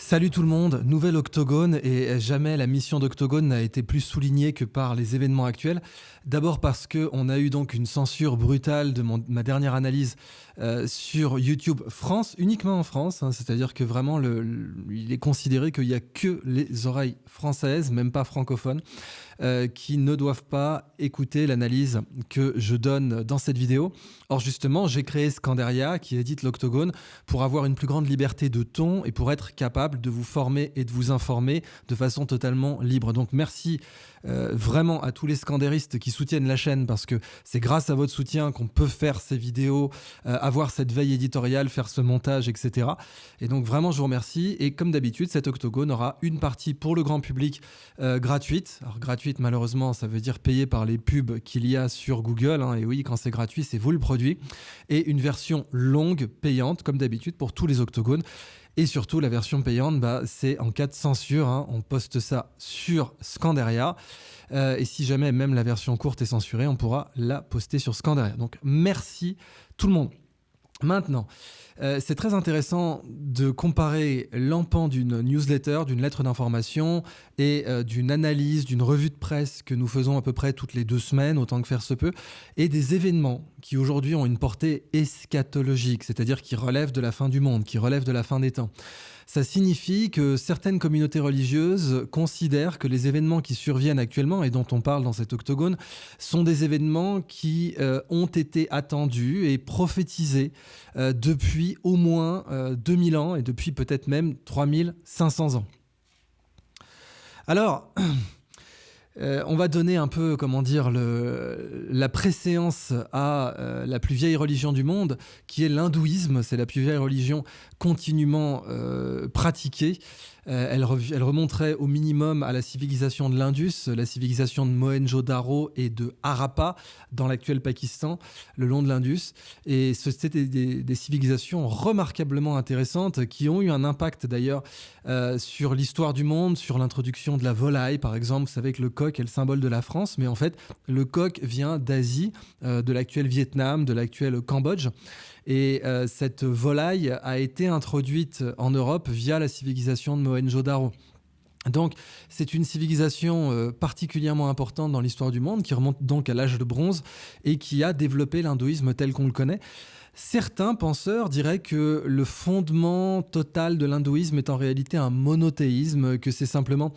Salut tout le monde, nouvelle Octogone et jamais la mission d'Octogone n'a été plus soulignée que par les événements actuels. D'abord parce qu'on a eu donc une censure brutale de ma dernière analyse sur YouTube France, uniquement en France, hein, c'est-à-dire que vraiment il est considéré qu'il n'y a que les oreilles françaises, même pas francophones, qui ne doivent pas écouter l'analyse que je donne dans cette vidéo. Or justement, j'ai créé Scandaria qui édite l'Octogone pour avoir une plus grande liberté de ton et pour être capable de vous former et de vous informer de façon totalement libre. Donc merci vraiment à tous les scandéristes qui soutiennent la chaîne parce que c'est grâce à votre soutien qu'on peut faire ces vidéos, avoir cette veille éditoriale, faire ce montage, etc. Et donc vraiment je vous remercie. Et comme d'habitude, cet Octogone aura une partie pour le grand public gratuite. Alors gratuite malheureusement ça veut dire payée par les pubs qu'il y a sur Google, hein. Et oui, quand c'est gratuit c'est vous le produit. Et une version longue, payante comme d'habitude pour tous les Octogones. Et surtout, la version payante, c'est en cas de censure, hein, on poste ça sur Scandaria. Et si jamais même la version courte est censurée, on pourra la poster sur Scandaria. Donc merci tout le monde. Maintenant, c'est très intéressant de comparer l'empan d'une newsletter, d'une lettre d'information et d'une analyse, d'une revue de presse que nous faisons à peu près toutes les 2 semaines, autant que faire se peut, et des événements qui aujourd'hui ont une portée eschatologique, c'est-à-dire qui relèvent de la fin du monde, qui relèvent de la fin des temps. Ça signifie que certaines communautés religieuses considèrent que les événements qui surviennent actuellement et dont on parle dans cet octogone sont des événements qui ont été attendus et prophétisés depuis au moins 2000 ans et depuis peut-être même 3500 ans. Alors, on va donner un peu, comment dire, la préséance à la plus vieille religion du monde, qui est l'hindouisme. C'est la plus vieille religion continuellement pratiquée. Elle remonterait au minimum à la civilisation de l'Indus, la civilisation de Mohenjo-Daro et de Harappa, dans l'actuel Pakistan, le long de l'Indus. Et c'était des civilisations remarquablement intéressantes qui ont eu un impact d'ailleurs sur l'histoire du monde, sur l'introduction de la volaille, par exemple. Vous savez que le coq est le symbole de la France, mais en fait, le coq vient d'Asie, de l'actuel Vietnam, de l'actuel Cambodge. Et cette volaille a été introduite en Europe via la civilisation de Mohenjo-Daro. Donc c'est une civilisation particulièrement importante dans l'histoire du monde qui remonte donc à l'âge de bronze et qui a développé l'hindouisme tel qu'on le connaît. Certains penseurs diraient que le fondement total de l'hindouisme est en réalité un monothéisme, que c'est simplement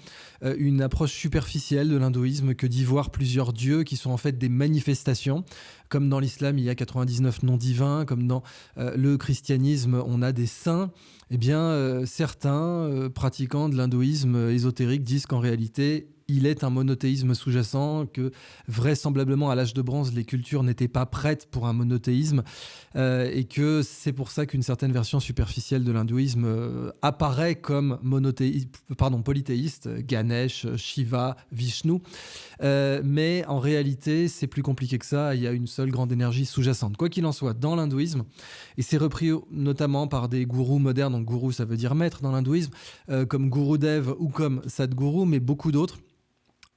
une approche superficielle de l'hindouisme que d'y voir plusieurs dieux qui sont en fait des manifestations. Comme dans l'islam, il y a 99 noms divins, comme dans le christianisme, on a des saints. Eh bien, certains pratiquants de l'hindouisme ésotérique disent qu'en réalité, il est un monothéisme sous-jacent, que vraisemblablement à l'âge de bronze, les cultures n'étaient pas prêtes pour un monothéisme et que c'est pour ça qu'une certaine version superficielle de l'hindouisme apparaît comme polythéiste, Ganesh, Shiva, Vishnu. Mais en réalité, c'est plus compliqué que ça, il y a une seule grande énergie sous-jacente. Quoi qu'il en soit, dans l'hindouisme, et c'est repris notamment par des gourous modernes, donc gourou ça veut dire maître dans l'hindouisme, comme Gurudev ou comme Sadhguru, mais beaucoup d'autres,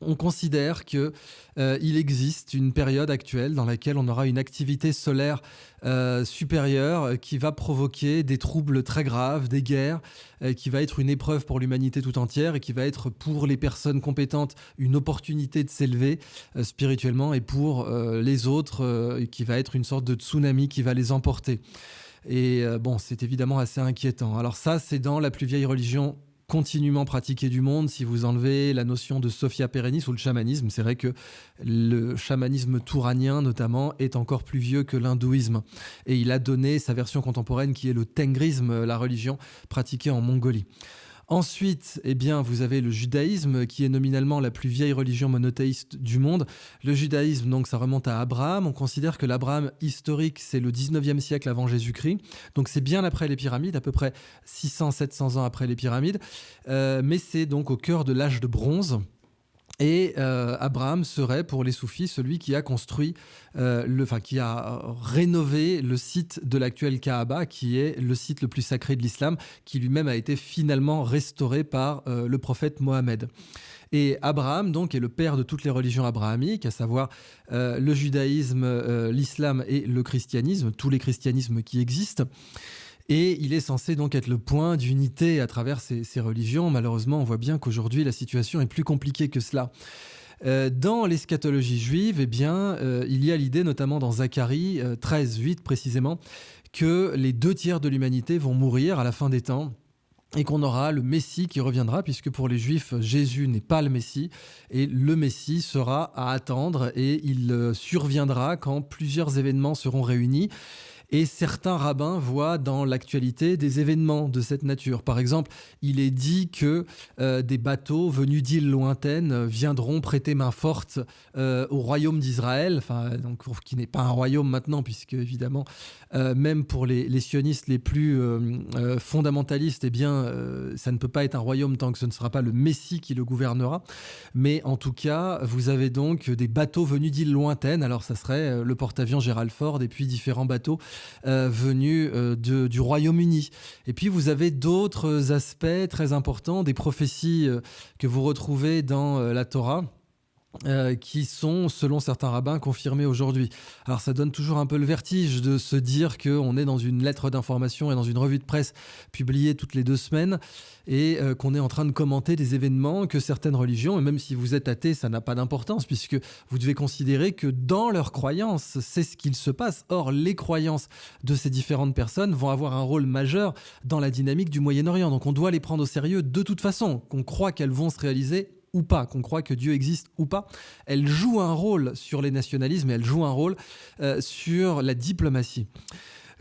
on considère qu'il existe une période actuelle dans laquelle on aura une activité solaire supérieure qui va provoquer des troubles très graves, des guerres, qui va être une épreuve pour l'humanité tout entière et qui va être pour les personnes compétentes une opportunité de s'élever spirituellement et pour les autres qui va être une sorte de tsunami qui va les emporter. Et bon, c'est évidemment assez inquiétant. Alors ça, c'est dans la plus vieille religion continuellement pratiquée du monde. Si vous enlevez la notion de Sophia Perennis ou le chamanisme, c'est vrai que le chamanisme touranien notamment est encore plus vieux que l'hindouisme et il a donné sa version contemporaine qui est le tengrisme, la religion pratiquée en Mongolie. Ensuite, eh bien, vous avez le judaïsme qui est nominalement la plus vieille religion monothéiste du monde. Le judaïsme, donc, ça remonte à Abraham. On considère que l'Abraham historique, c'est le 19e siècle avant Jésus-Christ. Donc, c'est bien après les pyramides, à peu près 600-700 ans après les pyramides. Mais c'est donc au cœur de l'âge de bronze. Et Abraham serait, pour les soufis, celui qui a construit, qui a rénové le site de l'actuel Kaaba, qui est le site le plus sacré de l'islam, qui lui-même a été finalement restauré par le prophète Mohammed. Et Abraham, donc, est le père de toutes les religions abrahamiques, à savoir le judaïsme, l'islam et le christianisme, tous les christianismes qui existent. Et il est censé donc être le point d'unité à travers ces religions. Malheureusement, on voit bien qu'aujourd'hui, la situation est plus compliquée que cela. Dans l'eschatologie juive, il y a l'idée, notamment dans Zacharie 13:8 précisément, que les 2 tiers de l'humanité vont mourir à la fin des temps et qu'on aura le Messie qui reviendra, puisque pour les Juifs, Jésus n'est pas le Messie, et le Messie sera à attendre, et il surviendra quand plusieurs événements seront réunis. Et certains rabbins voient dans l'actualité des événements de cette nature. Par exemple, il est dit que des bateaux venus d'îles lointaines viendront prêter main forte au royaume d'Israël, donc, qui n'est pas un royaume maintenant, puisque évidemment, même pour les sionistes les plus fondamentalistes, ça ne peut pas être un royaume tant que ce ne sera pas le Messie qui le gouvernera. Mais en tout cas, vous avez donc des bateaux venus d'îles lointaines. Alors ça serait le porte-avions Gerald Ford et puis différents bateaux venus du Royaume-Uni. Et puis vous avez d'autres aspects très importants, des prophéties que vous retrouvez dans la Torah, qui sont, selon certains rabbins, confirmés aujourd'hui. Alors ça donne toujours un peu le vertige de se dire qu'on est dans une lettre d'information et dans une revue de presse publiée toutes les 2 semaines et qu'on est en train de commenter des événements que certaines religions, et même si vous êtes athée, ça n'a pas d'importance, puisque vous devez considérer que dans leurs croyances, c'est ce qu'il se passe. Or, les croyances de ces différentes personnes vont avoir un rôle majeur dans la dynamique du Moyen-Orient. Donc on doit les prendre au sérieux de toute façon, qu'on croit qu'elles vont se réaliser ou pas, qu'on croit que Dieu existe ou pas. Elle joue un rôle sur les nationalismes et elle joue un rôle sur la diplomatie.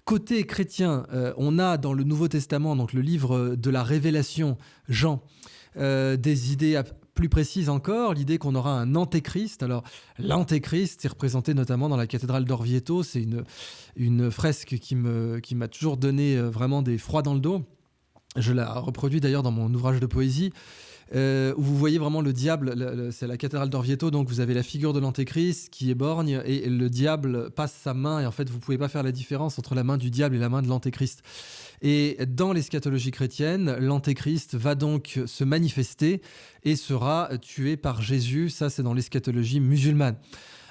Côté chrétien, on a dans le Nouveau Testament, donc le livre de la Révélation, Jean, des idées plus précises encore, l'idée qu'on aura un antéchrist. Alors l'antéchrist est représenté notamment dans la cathédrale d'Orvieto, c'est une fresque qui m'a toujours donné vraiment des froids dans le dos. Je la reproduis d'ailleurs dans mon ouvrage de poésie. Où vous voyez vraiment le diable, c'est la cathédrale d'Orvieto, donc vous avez la figure de l'antéchrist qui est borgne et le diable passe sa main, et en fait vous ne pouvez pas faire la différence entre la main du diable et la main de l'antéchrist. Et dans l'eschatologie chrétienne, l'antéchrist va donc se manifester et sera tué par Jésus. Ça, c'est dans l'eschatologie musulmane.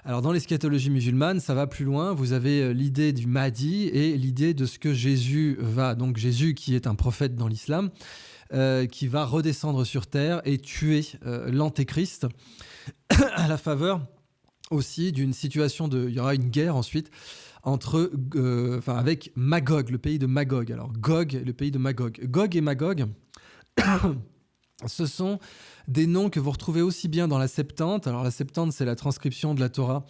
Alors dans l'eschatologie musulmane, ça va plus loin. Vous avez l'idée du Mahdi et l'idée de ce que Jésus donc Jésus qui est un prophète dans l'islam, qui va redescendre sur terre et tuer l'antéchrist à la faveur aussi d'une situation il y aura une guerre ensuite avec Magog, le pays de Magog. Alors Gog, le pays de Magog. Gog et Magog, ce sont des noms que vous retrouvez aussi bien dans la Septante. Alors la Septante, c'est la transcription de la Torah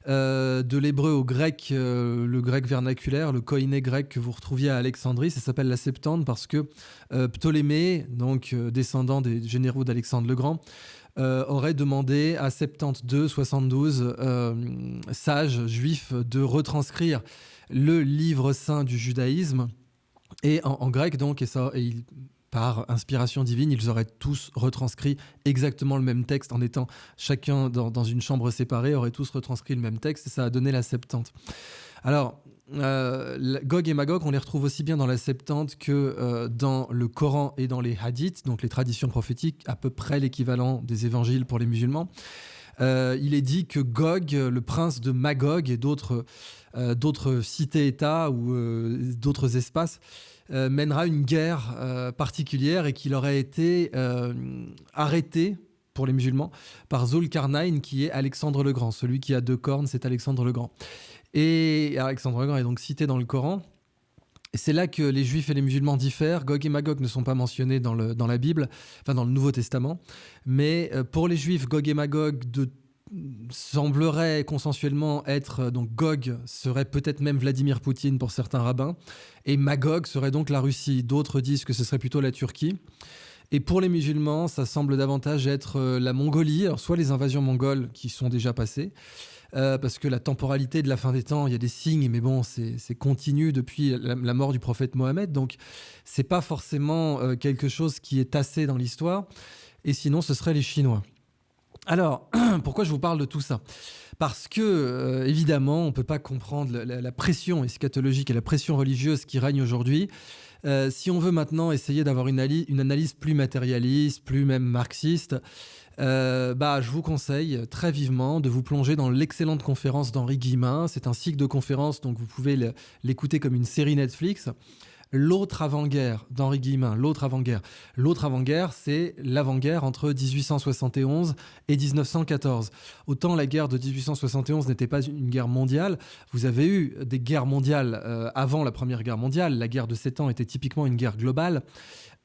de l'hébreu au grec, le grec vernaculaire, le koiné grec que vous retrouviez à Alexandrie. Ça s'appelle la Septante parce que Ptolémée, donc descendant des généraux d'Alexandre le Grand, aurait demandé à 72 sages juifs de retranscrire le livre saint du judaïsme et en grec, donc, par inspiration divine, ils auraient tous retranscrit exactement le même texte en étant chacun dans une chambre séparée, auraient tous retranscrit le même texte et ça a donné la Septante. Alors, Gog et Magog, on les retrouve aussi bien dans la Septante que dans le Coran et dans les hadiths, donc les traditions prophétiques, à peu près l'équivalent des évangiles pour les musulmans. Il est dit que Gog, le prince de Magog et d'autres cités-États ou d'autres espaces, mènera une guerre particulière et qu'il aurait été arrêté pour les musulmans par Zulkarnaïn, qui est Alexandre le Grand. Celui qui a 2 cornes, c'est Alexandre le Grand. Et Alexandre le Grand est donc cité dans le Coran. Et c'est là que les Juifs et les musulmans diffèrent. Gog et Magog ne sont pas mentionnés dans la Bible, enfin dans le Nouveau Testament. Mais pour les Juifs, Gog et Magog semblerait consensuellement être... donc Gog serait peut-être même Vladimir Poutine pour certains rabbins. Et Magog serait donc la Russie. D'autres disent que ce serait plutôt la Turquie. Et pour les musulmans, ça semble davantage être la Mongolie. Alors soit les invasions mongoles qui sont déjà passées, parce que la temporalité de la fin des temps, il y a des signes, mais bon, c'est continu depuis la mort du prophète Mohammed, donc c'est pas forcément quelque chose qui est tassé dans l'histoire, et sinon ce seraient les Chinois. Alors, pourquoi je vous parle de tout ça ? Parce que, évidemment, on ne peut pas comprendre la pression eschatologique et la pression religieuse qui règne aujourd'hui. Si on veut maintenant essayer d'avoir une analyse plus matérialiste, plus même marxiste, je vous conseille très vivement de vous plonger dans l'excellente conférence d'Henri Guillemin. C'est un cycle de conférences, donc vous pouvez l'écouter comme une série Netflix. l'autre avant-guerre d'Henri Guillemin, l'autre avant-guerre. L'autre avant-guerre, c'est l'avant-guerre entre 1871 et 1914. Autant la guerre de 1871 n'était pas une guerre mondiale, vous avez eu des guerres mondiales avant la Première Guerre mondiale. La guerre de 7 ans était typiquement une guerre globale.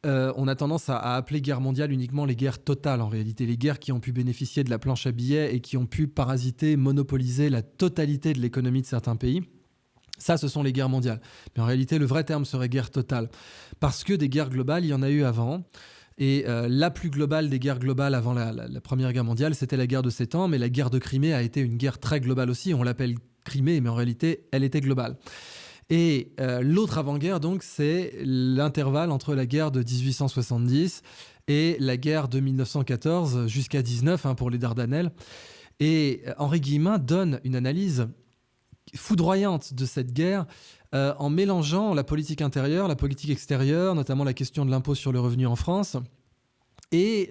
On a tendance à appeler guerre mondiale uniquement les guerres totales, en réalité. Les guerres qui ont pu bénéficier de la planche à billets et qui ont pu parasiter, monopoliser la totalité de l'économie de certains pays. Ça, ce sont les guerres mondiales. Mais en réalité, le vrai terme serait guerre totale. Parce que des guerres globales, il y en a eu avant. Et la plus globale des guerres globales avant la Première Guerre mondiale, c'était la guerre de 7 ans. Mais la guerre de Crimée a été une guerre très globale aussi. On l'appelle Crimée, mais en réalité, elle était globale. Et l'autre avant-guerre, donc, c'est l'intervalle entre la guerre de 1870 et la guerre de 1914 jusqu'à 19 pour les Dardanelles. Et Henri Guillemin donne une analyse foudroyante de cette guerre en mélangeant la politique intérieure, la politique extérieure, notamment la question de l'impôt sur le revenu en France, et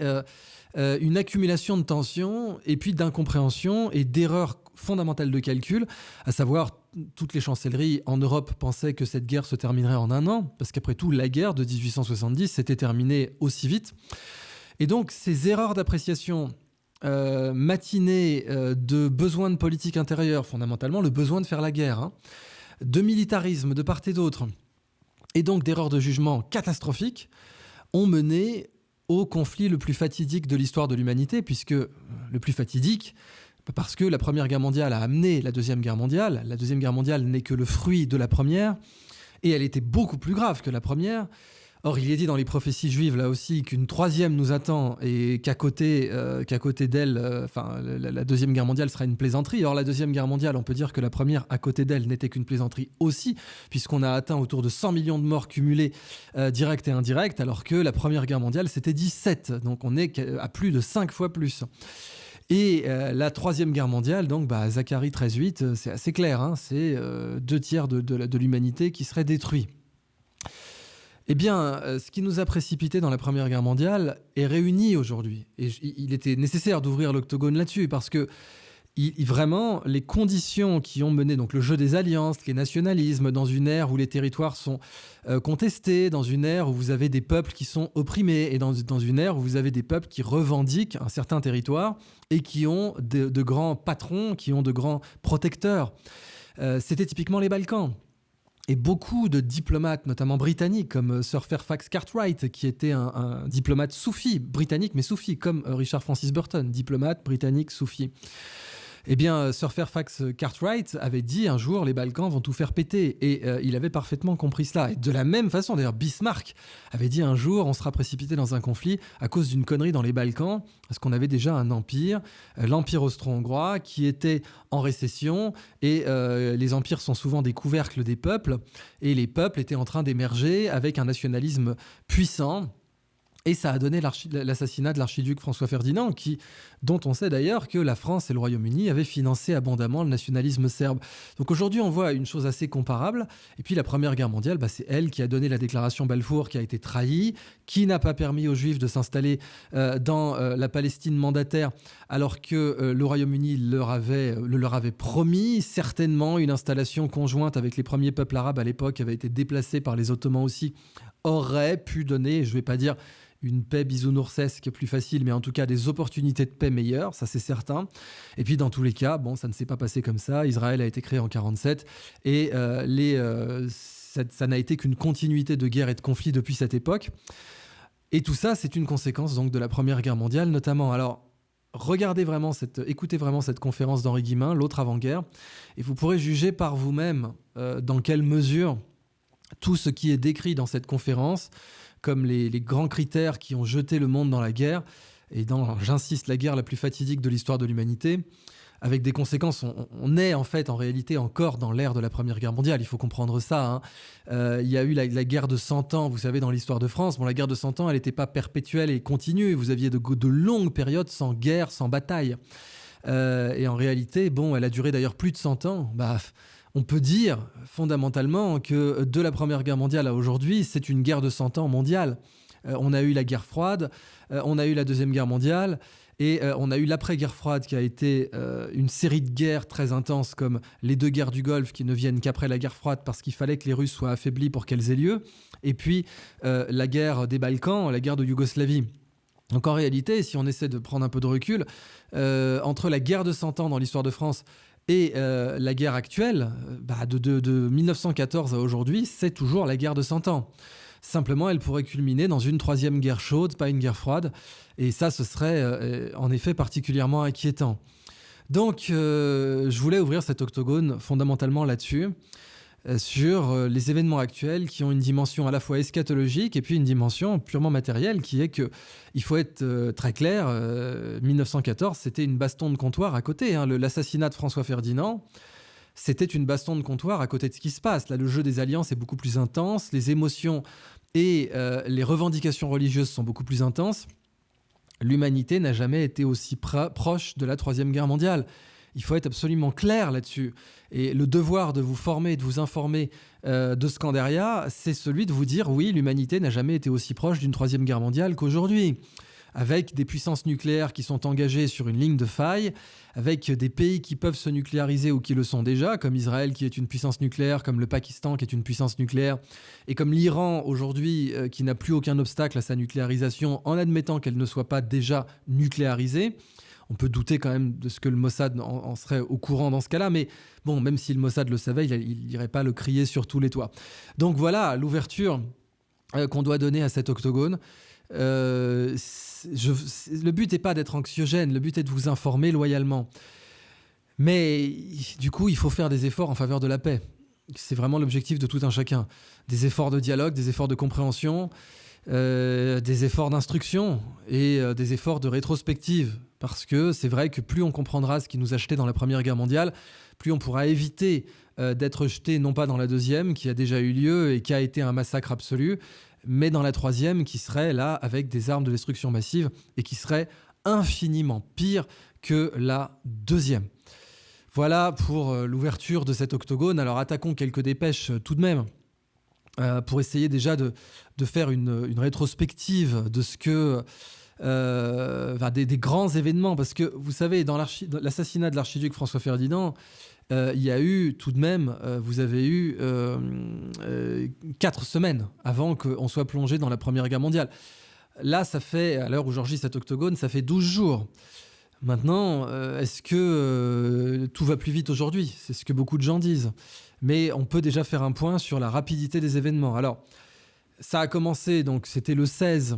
une accumulation de tensions et puis d'incompréhension et d'erreurs fondamentales de calcul, à savoir toutes les chancelleries en Europe pensaient que cette guerre se terminerait en 1 an, parce qu'après tout, la guerre de 1870 s'était terminée aussi vite. Et donc, ces erreurs d'appréciation matinée de besoin de politique intérieure, fondamentalement le besoin de faire la guerre, de militarisme de part et d'autre, et donc d'erreurs de jugement catastrophiques, ont mené au conflit le plus fatidique de l'histoire de l'humanité, puisque le plus fatidique, parce que la Première Guerre mondiale a amené la Deuxième Guerre mondiale. La Deuxième Guerre mondiale n'est que le fruit de la Première, et elle était beaucoup plus grave que la Première. Or, il est dit dans les prophéties juives, là aussi, qu'une troisième nous attend et qu'à côté d'elle, la Deuxième Guerre mondiale sera une plaisanterie. Or, la Deuxième Guerre mondiale, on peut dire que la première, à côté d'elle, n'était qu'une plaisanterie aussi, puisqu'on a atteint autour de 100 millions de morts cumulés, directs et indirects, alors que la Première Guerre mondiale, c'était 17. Donc, on est à plus de 5 fois plus. Et la Troisième Guerre mondiale, donc Zacharie 13.8, c'est assez clair, c'est 2/3 de l'humanité qui serait détruit. Eh bien, ce qui nous a précipité dans la Première Guerre mondiale est réuni aujourd'hui. Et il était nécessaire d'ouvrir l'octogone là-dessus, parce que vraiment, les conditions qui ont mené donc le jeu des alliances, les nationalismes, dans une ère où les territoires sont contestés, dans une ère où vous avez des peuples qui sont opprimés, et dans une ère où vous avez des peuples qui revendiquent un certain territoire et qui ont de grands patrons, qui ont de grands protecteurs. C'était typiquement les Balkans. Et beaucoup de diplomates, notamment britanniques, comme Sir Fairfax Cartwright, qui était un diplomate soufi, britannique mais soufi, comme Richard Francis Burton, diplomate britannique soufi. Eh bien, Sir Fairfax Cartwright avait dit un jour, les Balkans vont tout faire péter. Et il avait parfaitement compris cela. Et de la même façon, d'ailleurs, Bismarck avait dit un jour, on sera précipité dans un conflit à cause d'une connerie dans les Balkans, parce qu'on avait déjà un empire, l'empire austro-hongrois, qui était en récession. Et les empires sont souvent des couvercles des peuples. Et les peuples étaient en train d'émerger avec un nationalisme puissant. Et ça a donné l'assassinat de l'archiduc François Ferdinand, dont on sait d'ailleurs que la France et le Royaume-Uni avaient financé abondamment le nationalisme serbe. Donc aujourd'hui, on voit une chose assez comparable. Et puis la Première Guerre mondiale, c'est elle qui a donné la déclaration Balfour, qui a été trahie, qui n'a pas permis aux Juifs de s'installer dans la Palestine mandataire, alors que le Royaume-Uni le leur avait promis. Certainement, une installation conjointe avec les premiers peuples arabes à l'époque avait été déplacée par les Ottomans aussi, aurait pu donner, je ne vais pas dire une paix bisounoursesque plus facile, mais en tout cas des opportunités de paix meilleures, ça c'est certain. Et puis dans tous les cas, ça ne s'est pas passé comme ça. Israël a été créé en 1947 et ça n'a été qu'une continuité de guerre et de conflits depuis cette époque. Et tout ça, c'est une conséquence donc de la Première Guerre mondiale notamment. Alors, écoutez vraiment cette conférence d'Henri Guillemin, l'autre avant-guerre, et vous pourrez juger par vous-même dans quelle mesure tout ce qui est décrit dans cette conférence, comme les grands critères qui ont jeté le monde dans la guerre, et j'insiste, la guerre la plus fatidique de l'histoire de l'humanité, avec des conséquences. On est en réalité encore dans l'ère de la Première Guerre mondiale, il faut comprendre ça. Il y a eu la guerre de 100 ans, vous savez, dans l'histoire de France. La guerre de 100 ans, elle n'était pas perpétuelle et continue. Vous aviez de longues périodes sans guerre, sans bataille. Et en réalité, elle a duré d'ailleurs plus de 100 ans. On peut dire fondamentalement que de la Première Guerre mondiale à aujourd'hui, c'est une guerre de 100 ans mondiale. On a eu la guerre froide, on a eu la Deuxième Guerre mondiale, Et on a eu l'après-guerre froide qui a été une série de guerres très intenses comme les 2 guerres du Golfe qui ne viennent qu'après la guerre froide parce qu'il fallait que les Russes soient affaiblis pour qu'elles aient lieu. Et puis la guerre des Balkans, la guerre de Yougoslavie. Donc en réalité, si on essaie de prendre un peu de recul, entre la guerre de 100 ans dans l'histoire de France et la guerre actuelle, de 1914 à aujourd'hui, c'est toujours la guerre de 100 ans. Simplement, elle pourrait culminer dans une 3e guerre chaude, pas une guerre froide. Et ça, ce serait en effet particulièrement inquiétant. Donc, je voulais ouvrir cet octogone fondamentalement là-dessus, sur les événements actuels qui ont une dimension à la fois eschatologique et puis une dimension purement matérielle qui est que, il faut être très clair, 1914, c'était une baston de comptoir à côté. L'assassinat de François Ferdinand, c'était une baston de comptoir à côté de ce qui se passe. Là, le jeu des alliances est beaucoup plus intense, les émotions et les revendications religieuses sont beaucoup plus intenses. L'humanité n'a jamais été aussi proche de la Troisième Guerre mondiale. Il faut être absolument clair là-dessus. Et le devoir de vous former, de vous informer de Scandaria, c'est celui de vous dire, oui, l'humanité n'a jamais été aussi proche d'une 3e guerre mondiale qu'aujourd'hui. Avec des puissances nucléaires qui sont engagées sur une ligne de faille, avec des pays qui peuvent se nucléariser ou qui le sont déjà, comme Israël qui est une puissance nucléaire, comme le Pakistan qui est une puissance nucléaire, et comme l'Iran aujourd'hui qui n'a plus aucun obstacle à sa nucléarisation en admettant qu'elle ne soit pas déjà nucléarisée. On peut douter quand même de ce que le Mossad en serait au courant dans ce cas-là, mais bon, même si le Mossad le savait, il n'irait pas le crier sur tous les toits. Donc voilà l'ouverture qu'on doit donner à cet octogone. Le but n'est pas d'être anxiogène, le but est de vous informer loyalement. Mais du coup, il faut faire des efforts en faveur de la paix. C'est vraiment l'objectif de tout un chacun. Des efforts de dialogue, des efforts de compréhension, des efforts d'instruction et des efforts de rétrospective. Parce que c'est vrai que plus on comprendra ce qui nous a jetés dans la Première Guerre mondiale, plus on pourra éviter d'être jeté non pas dans la Deuxième, qui a déjà eu lieu et qui a été un massacre absolu, mais dans la Troisième, qui serait là avec des armes de destruction massive et qui serait infiniment pire que la Deuxième. Voilà pour l'ouverture de cet octogone. Alors attaquons quelques dépêches tout de même, pour essayer déjà de faire une rétrospective de ce que... des grands événements, parce que vous savez, dans l'assassinat de l'archiduc François Ferdinand, il y a eu tout de même, vous avez eu 4 semaines avant qu'on soit plongé dans la Première Guerre mondiale. Là, ça fait, à l'heure où j'enregistre cet octogone, ça fait 12 jours. Maintenant, est-ce que tout va plus vite aujourd'hui ? C'est ce que beaucoup de gens disent. Mais on peut déjà faire un point sur la rapidité des événements. Alors, ça a commencé, donc c'était le 16.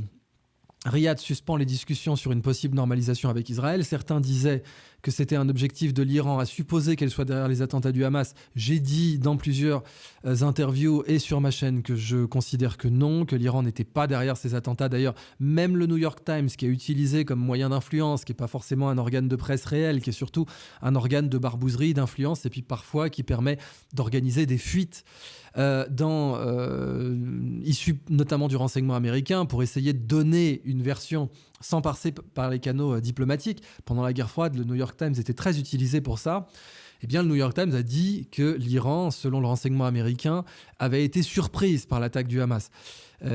Riyad suspend les discussions sur une possible normalisation avec Israël. Certains disaient que c'était un objectif de l'Iran, à supposer qu'elle soit derrière les attentats du Hamas. J'ai dit dans plusieurs interviews et sur ma chaîne que je considère que non, que l'Iran n'était pas derrière ces attentats. D'ailleurs, même le New York Times, qui est utilisé comme moyen d'influence, qui n'est pas forcément un organe de presse réel, qui est surtout un organe de barbouzerie, d'influence, et puis parfois qui permet d'organiser des fuites issus notamment du renseignement américain pour essayer de donner une version sans passer par les canaux diplomatiques. Pendant la guerre froide, le New York Times était très utilisé pour ça. Eh bien, le New York Times a dit que l'Iran, selon le renseignement américain, avait été surprise par l'attaque du Hamas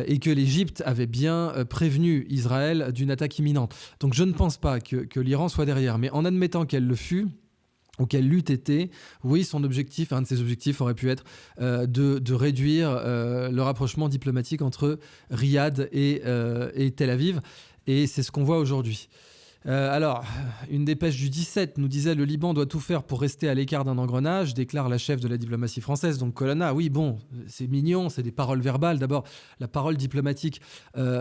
et que l'Égypte avait bien prévenu Israël d'une attaque imminente. Donc je ne pense pas que l'Iran soit derrière, mais en admettant qu'elle le fût, ou qu'elle l'eût été, oui, un de ses objectifs aurait pu être de réduire le rapprochement diplomatique entre Riyad et Tel Aviv, et c'est ce qu'on voit aujourd'hui. Alors, une dépêche du 17 nous disait « Le Liban doit tout faire pour rester à l'écart d'un engrenage », déclare la chef de la diplomatie française, donc Colonna. Oui, bon, c'est mignon, c'est des paroles verbales. D'abord, la parole diplomatique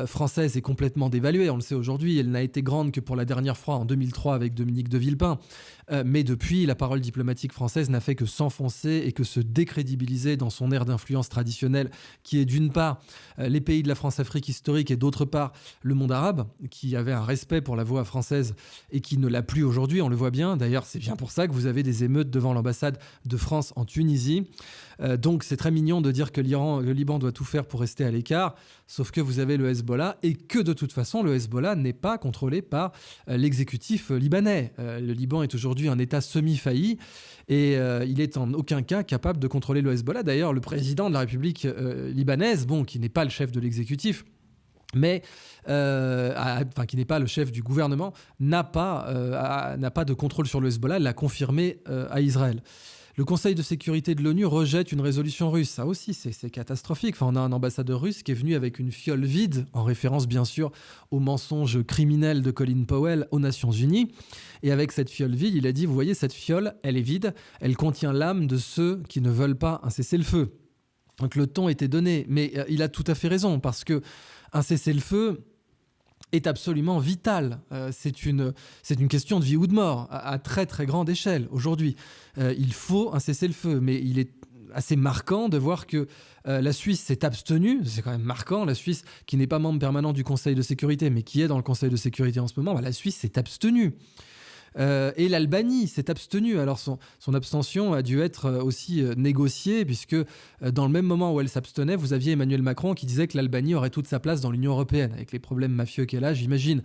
française est complètement dévaluée. On le sait aujourd'hui, elle n'a été grande que pour la dernière fois en 2003 avec Dominique de Villepin. Mais depuis, la parole diplomatique française n'a fait que s'enfoncer et que se décrédibiliser dans son ère d'influence traditionnelle, qui est d'une part les pays de la France-Afrique historique et d'autre part le monde arabe, qui avait un respect pour la voix française et qui ne l'a plus aujourd'hui, on le voit bien. D'ailleurs, c'est bien pour ça que vous avez des émeutes devant l'ambassade de France en Tunisie. Donc c'est très mignon de dire que le Liban doit tout faire pour rester à l'écart, sauf que vous avez le Hezbollah et que de toute façon le Hezbollah n'est pas contrôlé par l'exécutif libanais. Le Liban est aujourd'hui un État semi-failli et il est en aucun cas capable de contrôler le Hezbollah. D'ailleurs, le président de la République libanaise, qui n'est pas le chef de l'exécutif, mais qui n'est pas le chef du gouvernement, n'a pas de contrôle sur le Hezbollah, l'a confirmé à Israël. Le Conseil de sécurité de l'ONU rejette une résolution russe. Ça aussi, c'est catastrophique. Enfin, on a un ambassadeur russe qui est venu avec une fiole vide, en référence bien sûr au mensonge criminel de Colin Powell aux Nations Unies. Et avec cette fiole vide, il a dit, vous voyez, cette fiole, elle est vide, elle contient l'âme de ceux qui ne veulent pas un cessez-le-feu. Donc le ton était donné, mais il a tout à fait raison, parce que un cessez-le-feu est absolument vital. C'est une question de vie ou de mort à très très grande échelle aujourd'hui. Il faut un cessez-le-feu, mais il est assez marquant de voir que la Suisse s'est abstenue. C'est quand même marquant, la Suisse qui n'est pas membre permanent du Conseil de sécurité, mais qui est dans le Conseil de sécurité en ce moment, la Suisse s'est abstenue. Et l'Albanie s'est abstenue. Alors son abstention a dû être aussi négociée, puisque dans le même moment où elle s'abstenait, vous aviez Emmanuel Macron qui disait que l'Albanie aurait toute sa place dans l'Union européenne, avec les problèmes mafieux qu'elle a, j'imagine.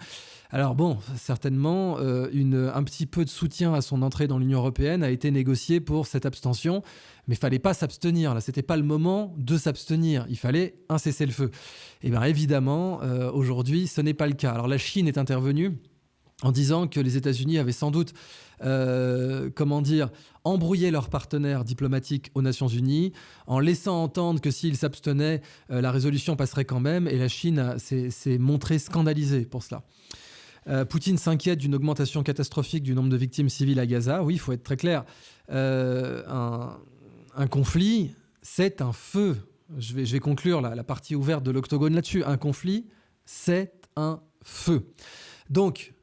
Alors bon, certainement, un petit peu de soutien à son entrée dans l'Union européenne a été négocié pour cette abstention, mais il ne fallait pas s'abstenir. Là, ce n'était pas le moment de s'abstenir. Il fallait un cessez-le-feu. Et bien évidemment, aujourd'hui, ce n'est pas le cas. Alors la Chine est intervenue en disant que les États-Unis avaient sans doute embrouillé leurs partenaires diplomatiques aux Nations Unies, en laissant entendre que s'ils s'abstenaient, la résolution passerait quand même, et la Chine s'est montrée scandalisée pour cela. Poutine s'inquiète d'une augmentation catastrophique du nombre de victimes civiles à Gaza. Oui, il faut être très clair. Un conflit, c'est un feu. Je vais conclure la partie ouverte de l'octogone là-dessus. Un conflit, c'est un feu. Donc,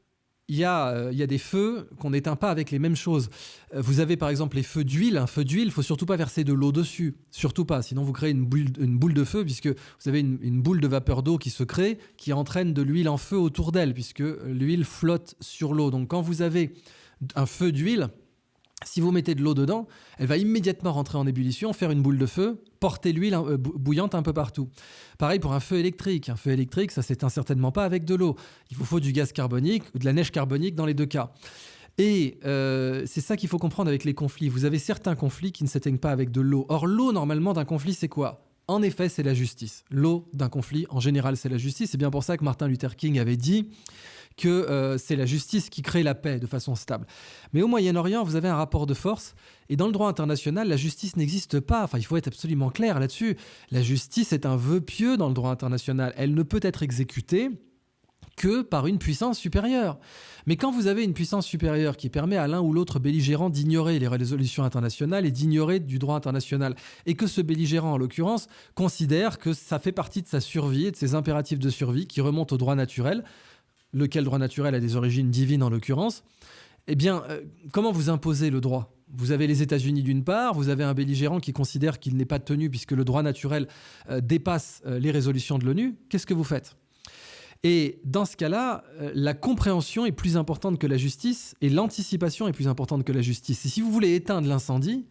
il y a des feux qu'on n'éteint pas avec les mêmes choses. Vous avez par exemple les feux d'huile. Un feu d'huile, il ne faut surtout pas verser de l'eau dessus. Surtout pas, sinon vous créez une boule de feu, puisque vous avez une boule de vapeur d'eau qui se crée, qui entraîne de l'huile en feu autour d'elle, puisque l'huile flotte sur l'eau. Donc quand vous avez un feu d'huile, si vous mettez de l'eau dedans, elle va immédiatement rentrer en ébullition, faire une boule de feu, porter l'huile bouillante un peu partout. Pareil pour un feu électrique. Un feu électrique, ça s'éteint certainement pas avec de l'eau. Il vous faut du gaz carbonique ou de la neige carbonique dans les deux cas. Et c'est ça qu'il faut comprendre avec les conflits. Vous avez certains conflits qui ne s'éteignent pas avec de l'eau. Or, l'eau, normalement, d'un conflit, c'est quoi ? En effet, c'est la justice. L'eau d'un conflit, en général, c'est la justice. C'est bien pour ça que Martin Luther King avait dit que c'est la justice qui crée la paix de façon stable. Mais au Moyen-Orient, vous avez un rapport de force, et dans le droit international, la justice n'existe pas. Enfin, il faut être absolument clair là-dessus. La justice est un vœu pieux dans le droit international. Elle ne peut être exécutée que par une puissance supérieure. Mais quand vous avez une puissance supérieure qui permet à l'un ou l'autre belligérant d'ignorer les résolutions internationales et d'ignorer du droit international, et que ce belligérant, en l'occurrence, considère que ça fait partie de sa survie et de ses impératifs de survie qui remontent au droit naturel, lequel droit naturel a des origines divines en l'occurrence, eh bien, comment vous imposez le droit ? Vous avez les États-Unis d'une part, vous avez un belligérant qui considère qu'il n'est pas tenu puisque le droit naturel dépasse les résolutions de l'ONU. Qu'est-ce que vous faites ? Et dans ce cas-là, la compréhension est plus importante que la justice et l'anticipation est plus importante que la justice. Et si vous voulez éteindre l'incendie,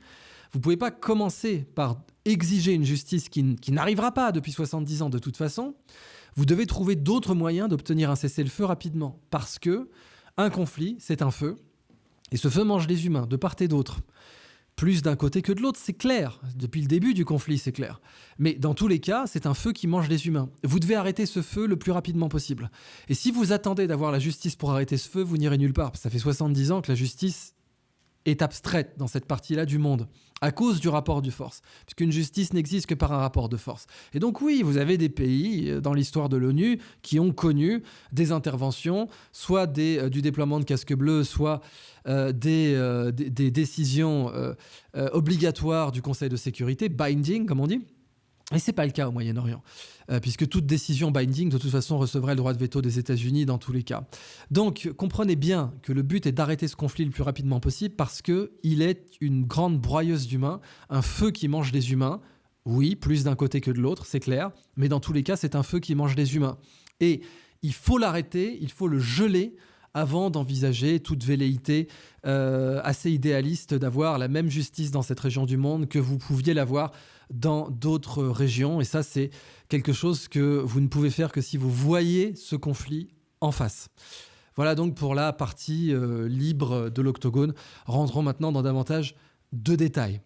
vous ne pouvez pas commencer par exiger une justice qui n'arrivera pas depuis 70 ans de toute façon. Vous devez trouver d'autres moyens d'obtenir un cessez-le-feu rapidement. Parce que un conflit, c'est un feu. Et ce feu mange les humains, de part et d'autre. Plus d'un côté que de l'autre, c'est clair. Depuis le début du conflit, c'est clair. Mais dans tous les cas, c'est un feu qui mange les humains. Vous devez arrêter ce feu le plus rapidement possible. Et si vous attendez d'avoir la justice pour arrêter ce feu, vous n'irez nulle part. Ça fait 70 ans que la justice est abstraite dans cette partie-là du monde, à cause du rapport de force, puisqu'une justice n'existe que par un rapport de force. Et donc oui, vous avez des pays dans l'histoire de l'ONU qui ont connu des interventions, soit du déploiement de casques bleus, soit des décisions obligatoires du Conseil de sécurité, binding comme on dit. Et ce n'est pas le cas au Moyen-Orient, puisque toute décision binding, de toute façon, recevrait le droit de veto des États-Unis dans tous les cas. Donc, comprenez bien que le but est d'arrêter ce conflit le plus rapidement possible parce qu'il est une grande broyeuse d'humains, un feu qui mange les humains. Oui, plus d'un côté que de l'autre, c'est clair, mais dans tous les cas, c'est un feu qui mange les humains. Et il faut l'arrêter, il faut le geler avant d'envisager toute velléité assez idéaliste d'avoir la même justice dans cette région du monde que vous pouviez l'avoir dans d'autres régions. Et ça, c'est quelque chose que vous ne pouvez faire que si vous voyez ce conflit en face. Voilà donc pour la partie libre de l'octogone. Rentrons maintenant dans davantage de détails.